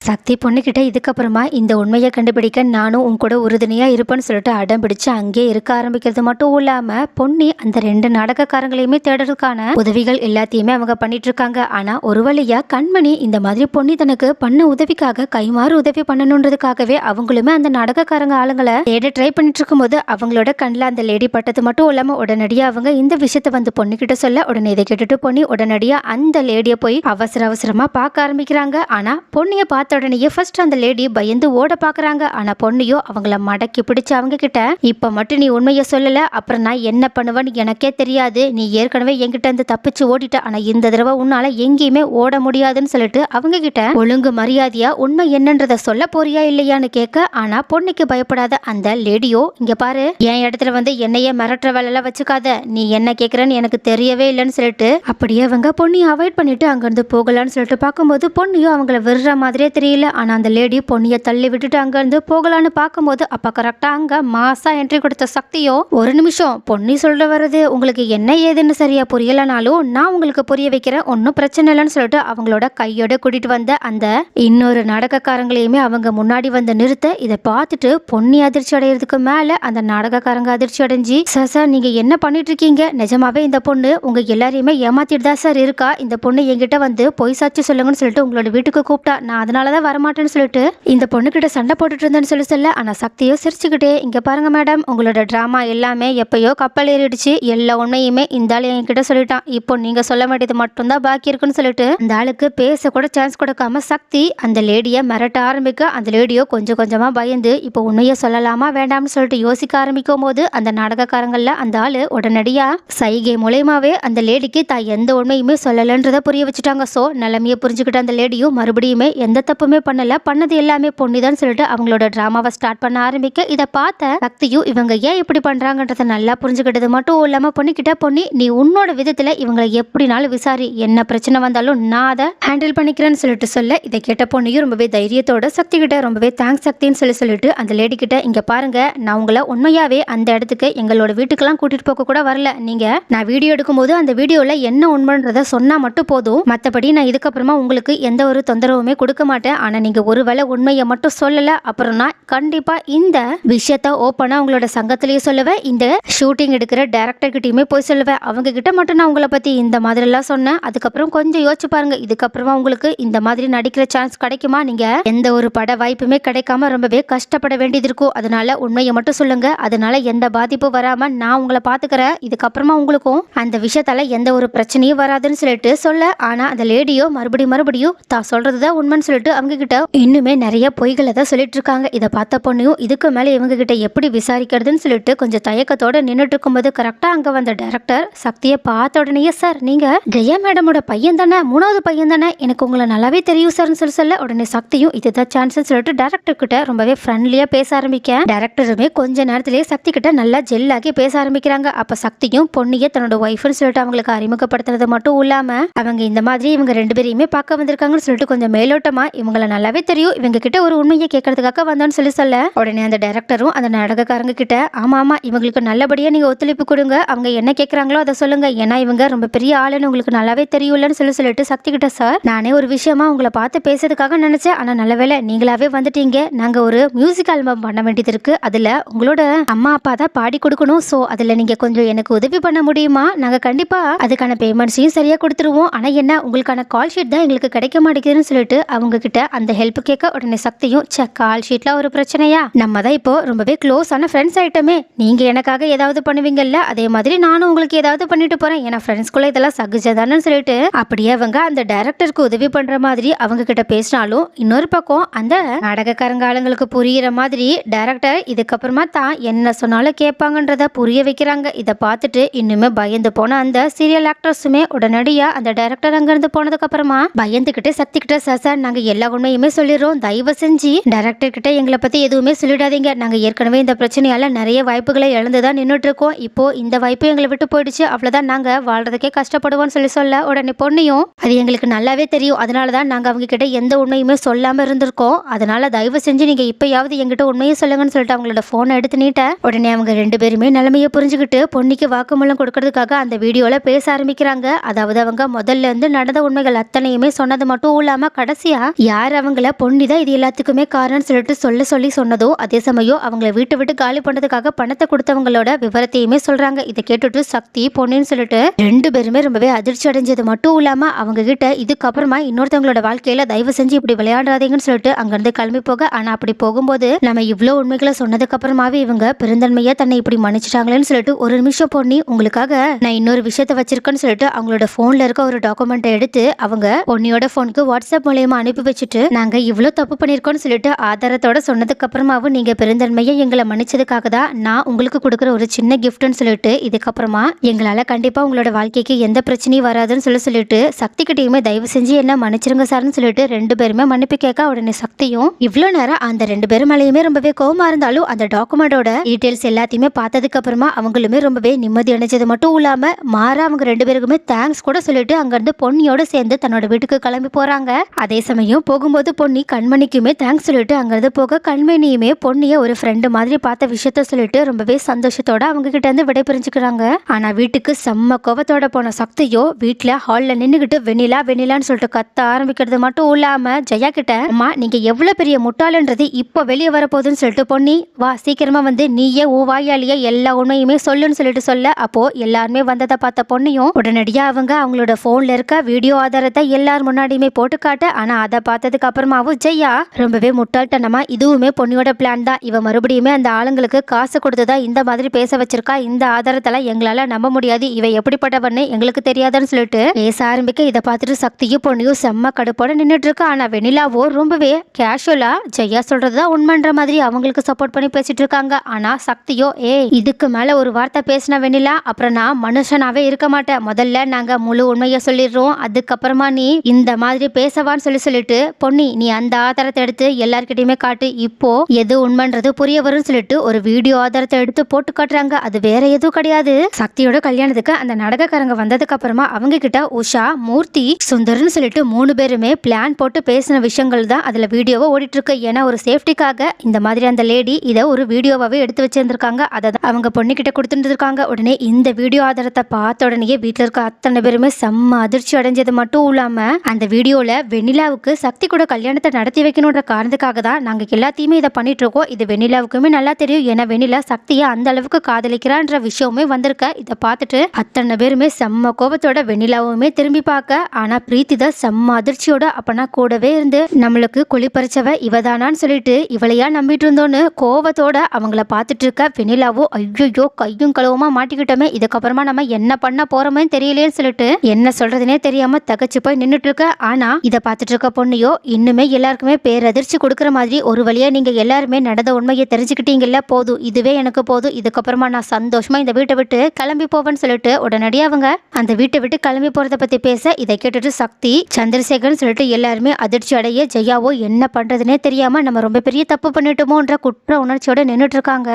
சக்தி பொண்ணுகிட்ட இதுக்கப்புறமா இந்த உண்மையை கண்டுபிடிக்க நானும் உன் கூட உறுதுணையா இருப்பேன்னு சொல்லிட்டு அடம் பிடிச்சு அங்கே இருக்க ஆரம்பிக்கிறது மட்டும் இல்லாம பொன்னி அந்த 2 நாடகக்காரங்களையுமே தேடுறதுக்கான உதவிகள் எல்லாத்தையுமே அவங்க பண்ணிட்டு இருக்காங்க. ஆனா ஒரு வழியா கண்மணி இந்த மாதிரி பொன்னி தனக்கு பண்ண உதவிக்காக கைமாறு உதவி பண்ணணுன்றதுக்காகவே அவங்களுமே அந்த நாடகக்காரங்க ஆளுங்களை தேட ட்ரை பண்ணிட்டு இருக்கும்போது அவங்களோட கண்ணில் அந்த லேடி பட்டது மட்டும் இல்லாம உடனடியா அவங்க இந்த விஷயத்த வந்து பொண்ணுகிட்ட சொல்ல உடனே இதை கேட்டுட்டு பொன்னி உடனடியா அந்த லேடிய போய் அவசரமா பார்க்க ஆரம்பிக்கிறாங்க. ஆனா பொண்ணிய பார்த்த உடனேயே ஃபர்ஸ்ட் அந்த லேடி பயந்து ஓட பாக்குறாங்க. ஆனா பொண்ணியோ அவங்கள மடக்கி பிடிச்சு அவங்க கிட்ட இப்ப மட்டும் நீ உண்மையை சொல்லல அப்புறம் நான் என்ன பண்ணுவேன்னு எனக்கே தெரியாது. நீ ஏற்கனவே என்கிட்ட இருந்து தப்பிச்சு ஓடிட்ட. ஆனா இந்த தடவை உன்னால எங்கேயுமே ஓட முடியாதுன்னு சொல்லிட்டு அவங்க கிட்ட ஒழுங்கு மரியாதையா உண்மை என்னன்றத சொல்ல போறியா இல்லையான்னு கேட்க, ஆனா பொண்ணுக்கு பயப்படாத அந்த லேடியோ இங்க பாரு என் இடத்துல வந்து என்னையே மிரட்டுற வேலையில வச்சுக்காத, நீ என்ன கேக்குறன்னு எனக்கு தெரியவே இல்லைன்னு சொல்லிட்டு அப்படியே அவங்க பொண்ணியை அவாய்ட் பண்ணிட்டு அங்கிருந்து போகலான்னு சொல்லிட்டு பார்க்கும்போது பொண்ணியோ அவங்கள விடுற மாதிரியே தெரியல. ஆனா அந்த லேடி பொண்ணியை தள்ளி விட்டுட்டு அங்கிருந்து போகலான்னு பார்க்கும்போது அப்ப கரெக்டா அங்க மாசா என்ட்ரி கொடுத்த சக்தியோ ஒரு நிமிஷம் பொன்னி சொல்ற வருது உங்களுக்கு என்ன ஏதுன்னு சரியா புரியலனாலும் நான் உங்களுக்கு புரிய வைக்கிறேன் ஒன்னும் பிரச்சனை இல்லைன்னு சொல்லிட்டு அவங்களோட கையோட கூட்டிட்டு வந்த அந்த இன்னொரு நாடகக்காரங்களையுமே அவங்க முன்னாடி வந்து நிறுத்த இதை பார்த்துட்டு பொன்னி அதிர்ச்சி அடைகிறதுக்கு மேல அந்த நாடகக்காரங்க அதிர்ச்சி அடைஞ்சி சார் நீங்க என்ன பண்ணிட்டு இருக்கீங்க, நிஜமாவே இந்த பொண்ணு உங்க எல்லாரையுமே ஏமாத்திட்டு தான் சார் இருக்கா, இந்த பொண்ணு என்கிட்ட வந்து பொய் சாட்சி சொல்லுங்கன்னு சொல்லிட்டு உங்களோட வீட்டுக்கு கூப்பிட்டா நான் அதனாலதான் வரமாட்டேன்னு சொல்லிட்டு இந்த பொண்ணு கிட்ட சண்டை போட்டுட்டு இருந்தேன்னு சொல்ல ஆனா சக்தியோ சிரிச்சுக்கிட்டே இங்க பாருங்க மேடம் உங்களோட டிராமா எல்லாமே எப்பயோ கப்பல் ஏறிடுச்சு, எல்லா உண்மையுமே இந்த ஆளு என்கிட்ட சொல்லிட்டான், இப்போ நீங்க சொல்ல வேண்டியது மட்டும்தான் பாக்கி இருக்குன்னு சொல்லிட்டு அந்த ஆளுக்கு பேச கூட சான்ஸ் கொடுக்காம சக்தி அந்த லேடிய மிரட்ட ஆரம்பிக்க அந்த லேடியோ கொஞ்சம் கொஞ்சமா பயந்து இப்போ உண்மையை சொல்லலாமா வேண்டாம்னு சொல்லிட்டு யோசிக்க ஆரம்பிக்கும் போது அந்த நாடகக்காரங்கள்ல அந்த ஆளு உடனடியா சைகை மூலயமாவே அந்த லேடிக்கு தான் எந்த உண்மையுமே சொல்லலன்றத புரிய வச்சுட்டாங்க. சோ நிலைமையை புரிஞ்சுக்கிட்ட அந்த லேடியும் மறுபடியுமே எந்த தப்புமே பண்ணல, பண்ணது எல்லாமே பொண்ணுதான் சொல்லிட்டு அவங்களோட டிராமாவை ஸ்டார்ட் பண்ண ஆரம்பிக்க இதை பார்த்த சக்தியும் இவங்க ஏன் இப்படி பண்றாங்கன்றத நல்லா புரிஞ்சுக்கிட்டது மட்டும் இல்லாம பொண்ணுகிட்ட பொண்ணி நீ உன்னோட விதத்துல இவங்களை எப்படினாலும் விசாரி, என்ன பிரச்சனை வந்தாலும் நான் அதை ஹேண்டில் பண்ணிக்கிறேன்னு சொல்லிட்டு சொல்ல இதை கேட்ட பொண்ணையும் ரொம்பவே தைரியத்தோட சக்தி கிட்ட ரொம்பவே தேங்க்ஸ் சக்தின்னு சொல்லிட்டு அந்த லேடி கிட்ட இங்க பாருங்க நான் உங்களை உண்மையாவே அந்த இடத்துக்கு எங்களோட வீட்டுக்கெல்லாம் கூட்டிட்டு போக கூட வரல, நீங்க நான் வீடியோ எடுக்கும்போது அந்த வீடியோல என்ன உண்மைன்றத சொன்னா மட்டும் போதும், மற்றபடி நான் இதுக்கப்புறமா உங்களுக்கு எந்த ஒரு தொந்தரவுமே கொடுக்க மாட்டேன், ஆனா நீங்க ஒருவேளை உண்மையை மட்டும் சொல்லல அப்புறம் நான் கண்டிப்பா இந்த விஷயத்த ஓப்பனா உங்களோட சங்கத்திலேயே சொல்லுவேன், இந்த ஷூட்டிங் எடுக்கிற டைரக்டர் கிட்டயுமே போய் சொல்லுவேன், அவங்க கிட்ட மட்டும் நான் உங்களை பத்தி இந்த மாதிரி எல்லாம் சொன்னேன், அதுக்கப்புறம் கொஞ்சம் யோசிச்சு பாருங்க இதுக்கப்புறமா உங்களுக்கு இந்த மாதிரி நடிக்கிற சான்ஸ் கிடைக்குமா, நீங்க எந்த ஒரு பட வாய்ப்புமே கிடைக்காம ரொம்பவே கஷ்டப்பட வேண்டியது இருக்கும், அதனால உண்மையை மட்டும் சொல்லுங்க, அதனால எந்த பாதிப்பு வராம நான் உங்களை பாத்துக்கிறேன், இதுக்கப்புறமா உங்களுக்கும் அந்த விஷயத்தால எந்த ஒரு பிரச்சனையும் வராதுன்னு சொல்லிட்டு சொல்ல, ஆனா அந்த லேடியோ மறுபடியும் தான் சொல்றதுதான் உண்மைன்னு சொல்லிட்டு அவங்க கிட்ட இன்னுமே நிறைய பொய்களை தான் சொல்லிட்டு இருக்காங்க. இதை பார்த்த பொண்ணையும் இதுக்கு மேல இவங்க கிட்ட எப்படி விசாரிக்கிறதுன்னு சொல்லிட்டு கொஞ்சம் தயக்கத்தோட நின்றுட்டு இருக்கும்போது கரெக்டா அங்க வந்த டைரக்டர் சக்தியை பார்த்த உடனே சார் நீங்க ஜெயா மேடமோட பையன் தானே, 3வது பையன் தானே, எனக்கு உங்களை நல்லாவே தெரியும் சார்னு சொல்ல உடனே சக்தியும் இதுதான் சான்ஸ் சொல்லிட்டு டைரக்டர் கிட்ட ரொம்பவே ஃப்ரெண்ட்லியா பேச ஆரம்பிக்க டைரக்டருமே கொஞ்ச நேரத்திலேயே சக்தி கிட்ட நல்லா ஜெல்லாகி பேச ஆரம்பிக்கிறாங்க. அப்ப சக்தியும் பொண்ணிய தன்னோட ஒய்ஃப்னு சொல்லிட்டு அவங்களுக்கு அறிமுகப்படுத்துறது மட்டும் இல்லாம அவங்க இந்த மாதிரி இவங்க 2 பேரையுமே பார்க்க வந்திருக்காங்கன்னு சொல்லிட்டு கொஞ்சம் மேலோட்டமா இவங்கள நல்லாவே தெரியும் இவங்க கிட்ட ஒரு உண்மையை கேட்கறதுக்காக வந்தோன்னு சொல்ல உடனே அந்த டைரக்டரும் அந்த நாடகக்காரங்க கிட்ட ஆமா இவங்களுக்கு நல்லபடியா நீங்க ஒத்துழைப்பு கொடுங்க, அவங்க என்ன கேட்கறாங்களோ அதை சொல்லுங்க, ஏன்னா இவங்க ரொம்ப பெரிய ஆளுன்னு உங்களுக்கு நல்லாவே தெரியும்லன்னு சொல்லிட்டு சக்தி கிட்ட சார் நானே ஒரு விஷயமா உங்களை பார்த்து பேசுறதுக்காக நினைச்சேன், ஆனா நல்ல வேளை நீங்களாவே வந்துட்டீங்க, நாங்க ஒரு மியூசிக் ஆல்பம் பண்ண வேண்டியது இருக்கு, அதுல உங்களோட அம்மா அப்பா தான் பாடி கொடுக்கணும், சோ அதுல நீங்க கொஞ்சம் எனக்கு உதவி பண்ண முடியுமா, நாங்க கண்டிப்பா அதுக்கான பேமெண்ட்ஸையும் சரியா கொடுத்துருவோம், ஆனா என்ன உங்களுக்கான கால் ஷீட் தான் எங்களுக்கு கிடைக்க மாட்டேங்குதுன்னு சொல்லிட்டு அவங்க கிட்ட அந்த ஹெல்ப் கேட்க உடனே சக்தியும் கால் ஷீட்ல ஒரு பிரச்சனையா, நம்ம தான் இப்போ ரொம்பவே க்ளோஸ் ஆன ஃப்ரெண்ட்ஸ் ஆயிட்டமே, நீங்க எனக்காக ஏதாவது பண்ணுவீங்கல்ல அதே மாதிரி நானும் உங்களுக்கு ஏதாவது பண்ணிட்டு போறேன், ஏன்னா ஃப்ரெண்ட்ஸ்குள்ள இதெல்லாம் சகஜதானு சொல்லிட்டு அப்படியே அவங்க அந்த டைரக்டருக்கு உதவி பண்ற மாதிரி அவங்க கிட்ட பேசினாலும் இன்னொரு பக்கம் அந்த நாடகக்காரங்க ஆளுங்களுக்கு புரியுற மாதிரி டைரக்டர் இதுக்கப்புறமா தான் என்ன சொன்னாலும் கேட்பாங்கன்றத புரிய வைக்கிறாங்க. இதை பார்த்துட்டு இன்னுமே பயந்து போன அந்த சீரியல் ஆக்டர்ஸுமே உடனடியா அந்த டைரக்டர் அங்கிருந்து போனதுக்கு அப்புறமா பயந்துகிட்டு சக்தி கிட்ட சார் நாங்க எல்லா உண்மையுமே சொல்லிடுறோம், தயவு செஞ்சு டைரக்டர் கிட்ட எங்களை பத்தி எதுவுமே சொல்லிடாதீங்க, நாங்க ஏற்கனவே இந்த பிரச்சனையால நிறைய வாய்ப்புகளை இழந்துதான் நின்றுட்டு இருக்கோம், இப்போ இந்த வாய்ப்பு எங்களை விட்டு போயிடுச்சு அவ்வளவுதான் நாங்க வாழ்றதுக்கே கஷ்டப்படுவோம்னு சொல்ல உடனே பொண்ணையும் அது எங்களுக்கு நல்லாவே தெரியும், அதனாலதான் நாங்க அவங்க கிட்ட எந்த உண்மையுமே சொல்லாம இருந்திருக்கோம், அதனால தயவு செஞ்சு நீங்க இப்பயாவது எங்கிட்ட உண்மையை சொல்லுங்கன்னு சொல்லிட்டு அவங்களோட போனை எடுத்து நீட்ட உடனே அவங்க 2 பேருமே நிலைமையை புரிஞ்சுக்கிட்டு பொண்ணுக்கு வாக்குமூலம் கொடுக்கறதுக்காக அந்த வீடியோல பேச ஆரம்பிக்கிறாங்க. அதாவது அவங்க முதல்ல இருந்து நடந்த உண்மைகள் அத்தனையுமே சொன்னது மட்டும் இல்லாம கடைசியா சார் அவங்கள பொன்னி தான் இது எல்லாத்துக்குமே காரணம்னு சொல்லிட்டு சொல்லி சொன்னதும் அதே சமயம் அவங்கள வீட்டை விட்டு காலி பண்றதுக்காக பணத்தை கொடுத்தவங்களோட விவரத்தையுமே சொல்றாங்க. இதை கேட்டுட்டு சக்தி பொன்னின்னு சொல்லிட்டு ரெண்டு பேருமே ரொம்பவே அதிர்ச்சி அடைஞ்சது மட்டும் இல்லாம அவங்க கிட்ட இதுக்கப்புறமா இன்னொருத்தவங்களோட வாழ்க்கையில தயவு செஞ்சு இப்படி விளையாடாதீங்கன்னு சொல்லிட்டு அங்கிருந்து கிளம்பி போக, ஆனா அப்படி போகும்போது நம்ம இவ்வளவு உண்மைகளை சொன்னதுக்கு அப்புறமாவே இவங்க பெருந்தன்மையா தன்னை இப்படி மன்னிச்சிட்டாங்களேன்னு சொல்லிட்டு ஒரு நிமிஷம் பொன்னி உங்களுக்காக நான் இன்னொரு விஷயத்த வச்சிருக்கேன்னு சொல்லிட்டு அவங்களோட போன்ல இருக்க ஒரு டாக்குமெண்ட்டை எடுத்து அவங்க பொன்னியோட போனுக்கு வாட்ஸ்அப் மூலமா அனுப்பி வச்சுட்டு நாங்க இவ்வளவு தப்பு பண்ணிருக்கோம்னு சொல்லிட்டு ஆதாரத்தோட சொன்னதுக்கு அப்புறமாவும் நீங்க பெருந்தன்மையா எங்களை மன்னிச்சதுக்காக தான் நான் உங்களுக்கு கொடுக்குற ஒரு சின்ன கிஃப்ட்னு சொல்லிட்டு இதுக்கப்புறமா எங்களால கண்டிப்பா உங்களோட வாழ்க்கைக்கு எந்த பிரச்சனையும் வராதுன்னு சொல்லிட்டு சக்தி கிட்டையுமே தயவு செஞ்சு என்ன மன்னிச்சிருங்க சார்னு சொல்லிட்டு ரெண்டு பேருமே மன்னிப்பு கேட்க உடனே சக்தியும் இவ்வளவு நேரம் அந்த ரெண்டு பேரும் மேலேயுமே ரொம்பவே கோவமா இருந்தாலும் அந்த டாக்குமெண்டோட டீடைல்ஸ் எல்லாத்தையுமே பார்த்ததுக்கு அப்புறமா அவங்களுமே ரொம்பவே நிம்மதி அடைஞ்சது மட்டும் இல்லாம மாறா அவங்க ரெண்டு பேருக்குமே தேங்க்ஸ் கூட சொல்லிட்டு அங்கிருந்து பொன்னியோட சேர்ந்து தன்னோட வீட்டுக்கு கிளம்பி போறாங்க. அதே சமயம் போகும்போது பொன்னி கண்மணிக்குமே தேங்க்ஸ் சொல்லிட்டு அங்கிருந்து போக கண்மணியுமே பொன்னிய ஒரு ஃப்ரெண்டு மாதிரி பார்த்த விஷயத்த சொல்லிட்டு ரொம்பவே சந்தோஷத்தோட அவங்க கிட்ட இருந்து விடைபெறிஞ்சுக்கிறாங்க. ஆனா வீட்டுக்கு செம்ம கோவத்தோட போன சக்தியோ வீட்டுல ஹால்ல நின்னுகிட்டு வெண்ணிலான்னு சொல்லிட்டு கத்த ஆரம்பிக்கிறது மட்டும் இல்லாம ஜெயா கிட்ட அம்மா நீங்க எவ்வளவு பெரிய முட்டாளன்றது இப்போ வெளியே வரப்போகுதுன்னு சொல்லிட்டு பொன்னி வா சீக்கிரமா வந்து நீயே ஓ வாயாலேயே எல்லா உண்மையுமே சொல்லுன்னு சொல்லிட்டு சொல்ல அப்போ எல்லாருமே வந்ததை பார்த்த பொன்னியும் உடனடியா அவங்களோட போன்ல இருக்க வீடியோ ஆதாரத்தை எல்லாரும் முன்னாடியுமே போட்டு காட்ட, ஆனா அதை பார்த்ததுக்கு அப்புறமாவும் ஜெயா ரொம்பவே முட்டாள்தனமா இதுவுமே பொன்னியோட பிளான் தான், இவ மறுபடியுமே அந்த ஆளுங்களுக்கு காசு கொடுத்துதான் இந்த மாதிரி பேச வச்சிருக்கா, இந்த ஆதாரத்தெல்லாம் எங்களால நம்ப முடியாது, இவ எப்படிப்பட்டவன்னு எங்களுக்கு தெரியாதுன்னு சொல்லிட்டு பேச ஆரம்பிக்க இதை பார்த்துட்டு சக்தியும் பொன்னியும் செம்ம கடுப்போட நின்றுட்டு இருக்கா. ஆனா வெண்ணிலாவோ ரொம்பவே கேஷுவலா ஜெயா சொல்றதுதான் உண்மைன்ற மாதிரி அவங்களுக்கு சப்போர்ட் பண்ணி பேசிட்டு இருக்காங்க. ஆனா சக்தியோ இதுக்கு மேல ஒரு வார்த்தை பேசின வெண்ணிலா அப்புறம் நான் மனுஷனாவே இருக்க மாட்டேன், முதல்ல நாங்க முழு உண்மையை சொல்லிடுறோம், அதுக்கப்புறமா நீ இந்த மாதிரி பேசவான்னு சொல்லிட்டு பொன்னி நீ அந்த ஆதாரத்தை எடுத்து எல்லார்கிட்டயுமே காட்டு, இப்போ எது உண்மைன்றது புரிய வரும்னு சொல்லிட்டு ஒரு வீடியோ ஆதாரத்தை எடுத்து போட்டு காட்டுறாங்க. அது வேற எதுவும் கிடையாது, சக்தியோட கல்யாணத்துக்கு அந்த நாடகக்காரங்க வந்ததுக்கு அப்புறமா அவங்க கிட்ட உஷா மூர்த்தி சுந்தர்னு சொல்லிட்டு மூணு பேருமே பிளான் போட்டு பேசின விஷயங்கள் தான் அதுல வீடியோவை ஓடிட்டு இருக்கு. ஏன்னா ஒரு சேஃப்டிக்காக இந்த மாதிரி அந்த லேடி இதை ஒரு வீடியோவாவே எடுத்து வச்சிருந்திருக்காங்க, அதை அவங்க பொண்ணு கிட்ட கொடுத்துட்டு இருக்காங்க. உடனே இந்த வீடியோ ஆதாரத்தை பார்த்த உடனே வீட்டுல இருக்க அத்தனை பேருமே செம்ம அதிர்ச்சி அடைஞ்சது மட்டும் இல்லாம அந்த வீடியோல வெண்ணிலாவுக்கு சக்தி கூட கல்யாணத்தை நடத்தி வைக்கணும்ன்ற காரணத்துக்காக தான் நாங்க எல்லாத்தையுமே இதை பண்ணிட்டு இருக்கோம், இது வெண்ணிலாவுக்குமே நல்லா தெரியும், ஏன்னா வெண்ணிலா சக்தியை அந்த அளவுக்கு காதலிக்கிறான்ற விஷயமே வந்திருக்க. இதை பார்த்துட்டு அத்தனை பேருமே செம்ம கோபத்தோட வெண்ணிலாவுமே திரும்பி பார்க்க, ஆனா பிரீத்தி தான் செம்ம அதிர்ச்சியோட அப்பனா கூடவே இருந்து நம்மளுக்கு குளிப்பறிச்சவ இவதானான்னு சொல்லிட்டு இவளையா நம்பிட்டு இருந்தோன்னு கோவத்தோட அவங்கள பார்த்துட்டு இருக்க வெண்ணிலாவோ ஐயோ கையும் களவுமா மாட்டிக்கிட்டோமே, இதுக்கப்புறமா நம்ம என்ன பண்ண போறோமே தெரியலையேன்னு சொல்லிட்டு என்ன சொல்றதுனே தெரியாம தகச்சு போய் நின்றுட்டு இருக்க. ஆனா இதை பார்த்துட்டு இருக்க பொண்ணையோ இன்னுமே எல்லாருக்குமே பேரதிர்ச்சி கொடுக்குற மாதிரி ஒரு வழியா நீங்க எல்லாருமே நடந்த உண்மையை தெரிஞ்சுக்கிட்டீங்கல்ல, போதும் இதுவே எனக்கு போதும், இதுக்கப்புறமா நான் சந்தோஷமா இந்த வீட்டை விட்டு கிளம்பி போவேன்னு சொல்லிட்டு உடனடியே அவங்க அந்த வீட்டை விட்டு கிளம்பி போறத பத்தி பேச இதை கேட்டுட்டு சக்தி சந்திரசேகர்னு சொல்லிட்டு எல்லாருமே அதிர்ச்சி அடைய ஜெயாவோ என்ன பண்றதுனே தெரியாம நம்ம ரொம்ப பெரிய தப்பு பண்ணிட்டோமோன்ற குற்ற உணர்ச்சியோட நின்றுட்டு இருக்காங்க.